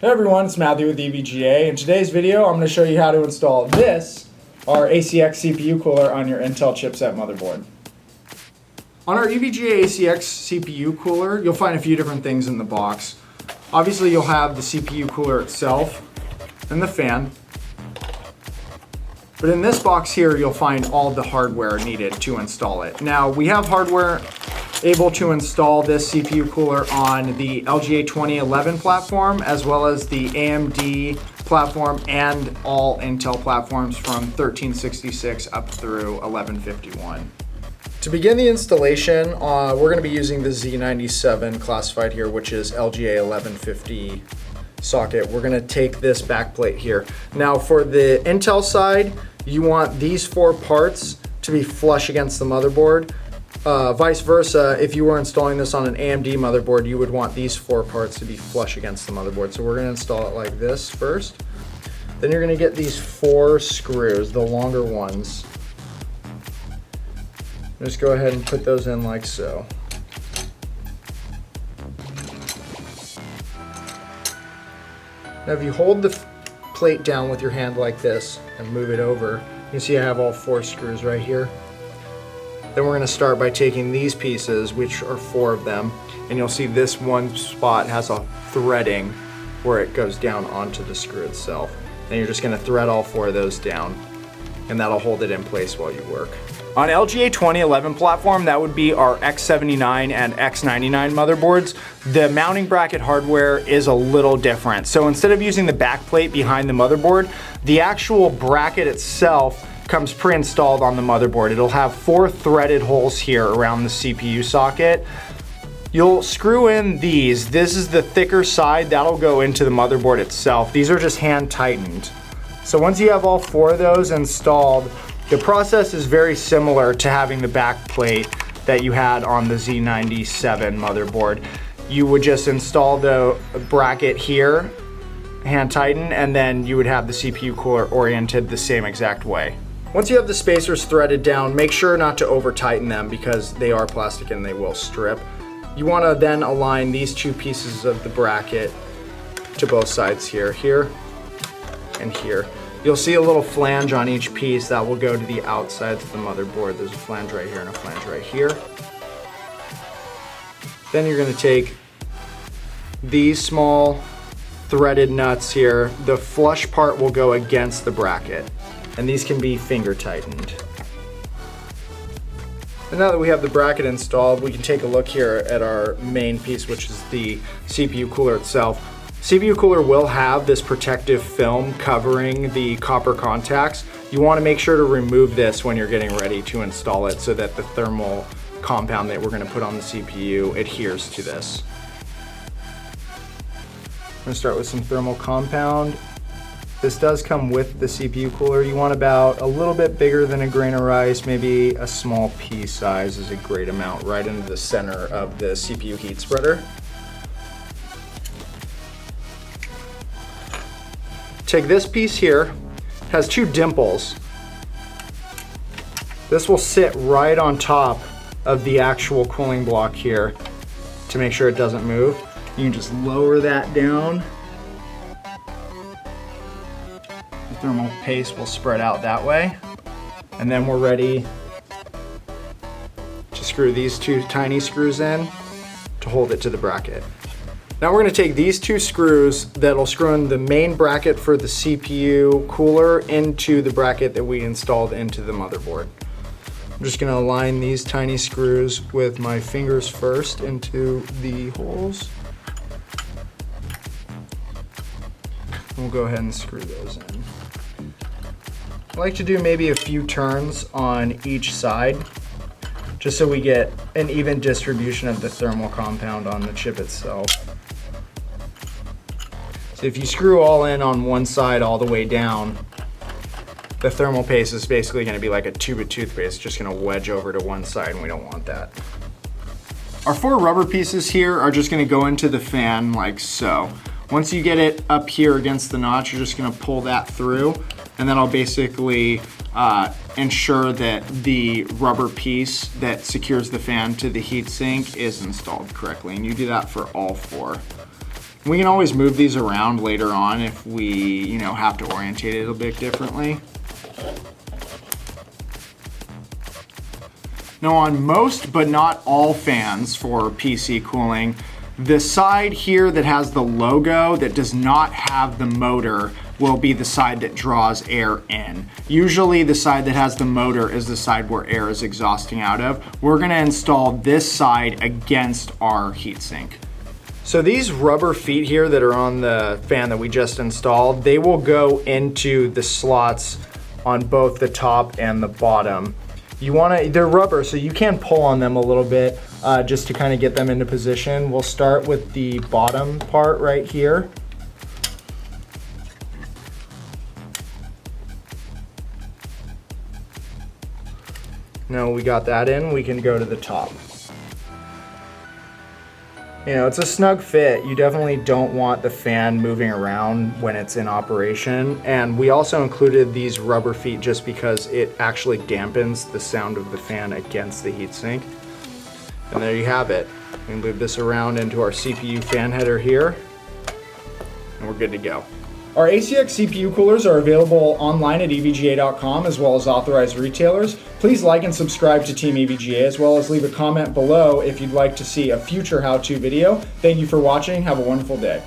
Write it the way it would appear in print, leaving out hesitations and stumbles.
Hey everyone, it's Matthew with EVGA. In today's video, I'm going to show you how to install this, our ACX CPU cooler on your Intel chipset motherboard. On our EVGA ACX CPU cooler, you'll find a few different things in the box. Obviously, you'll have the CPU cooler itself and the fan. But in this box here, you'll find all the hardware needed to install it. Now, we have hardware able to install this CPU cooler on the EVGA 2011 platform, as well as the AMD platform and all Intel platforms from 1366 up through 1151. To begin the installation, we're going to be using the Z97 classified here, which is EVGA 1150 socket. We're going to take this backplate here. Now for the Intel side, you want these four parts to be flush against the motherboard. Vice versa, if you were installing this on an AMD motherboard, you would want these four parts to be flush against the motherboard. So we're going to install it like this first. Then you're going to get these four screws, the longer ones. Just go ahead and put those in like so. Now if you hold the plate down with your hand like this and move it over, you can see I have all four screws right here. Then we're going to start by taking these pieces, which are four of them, and you'll see this one spot has a threading where it goes down onto the screw itself. And you're just going to thread all four of those down, and that'll hold it in place while you work. On EVGA 2011 platform, that would be our X79 and X99 motherboards. The mounting bracket hardware is a little different. So instead of using the backplate behind the motherboard, the actual bracket itself comes pre-installed on the motherboard. It'll have four threaded holes here around the CPU socket. You'll screw in these. This is the thicker side, that'll go into the motherboard itself. These are just hand tightened. So once you have all four of those installed, the process is very similar to having the backplate that you had on the Z97 motherboard. You would just install the bracket here, hand tighten, and then you would have the CPU cooler oriented the same exact way. Once you have the spacers threaded down, make sure not to over tighten them because they are plastic and they will strip. You want to then align these two pieces of the bracket to both sides here, and here. You'll see a little flange on each piece that will go to the outsides of the motherboard. There's a flange right here and a flange right here. Then you're going to take these small threaded nuts here. The flush part will go against the bracket, and these can be finger tightened. And now that we have the bracket installed, we can take a look here at our main piece, which is the CPU cooler itself. CPU cooler will have this protective film covering the copper contacts. You want to make sure to remove this when you're getting ready to install it so that the thermal compound that we're going to put on the CPU adheres to this. I'm going to start with some thermal compound. This does come with the CPU cooler. You want about a little bit bigger than a grain of rice, maybe a small pea size is a great amount, right into the center of the CPU heat spreader. Take this piece here, has two dimples. This will sit right on top of the actual cooling block here to make sure it doesn't move. You can just lower that down. The thermal paste will spread out that way. And then we're ready to screw these two tiny screws in to hold it to the bracket. Now we're going to take these two screws that'll screw in the main bracket for the CPU cooler into the bracket that we installed into the motherboard. I'm just going to align these tiny screws with my fingers first into the holes. And we'll go ahead and screw those in. I like to do maybe a few turns on each side, just so we get an even distribution of the thermal compound on the chip itself. So if you screw all in on one side all the way down, the thermal paste is basically going to be like a tube of toothpaste, just going to wedge over to one side, and we don't want that. Our four rubber pieces here are just going to go into the fan like so. Once you get it up here against the notch, you're just going to pull that through, and then I'll basically ensure that the rubber piece that secures the fan to the heatsink is installed correctly, and you do that for all four. We can always move these around later on if we, have to orientate it a bit differently. Now on most, but not all fans for PC cooling, the side here that has the logo that does not have the motor will be the side that draws air in. Usually the side that has the motor is the side where air is exhausting out of. We're gonna install this side against our heatsink. So these rubber feet here that are on the fan that we just installed, they will go into the slots on both the top and the bottom. They're rubber, so you can pull on them a little bit just to kind of get them into position. We'll start with the bottom part right here. Now we got that in, we can go to the top. It's a snug fit. You definitely don't want the fan moving around when it's in operation. And we also included these rubber feet just because it actually dampens the sound of the fan against the heatsink. And there you have it. We can move this around into our CPU fan header here, and we're good to go. Our ACX CPU coolers are available online at EVGA.com as well as authorized retailers. Please like and subscribe to Team EVGA as well as leave a comment below if you'd like to see a future how-to video. Thank you for watching. Have a wonderful day.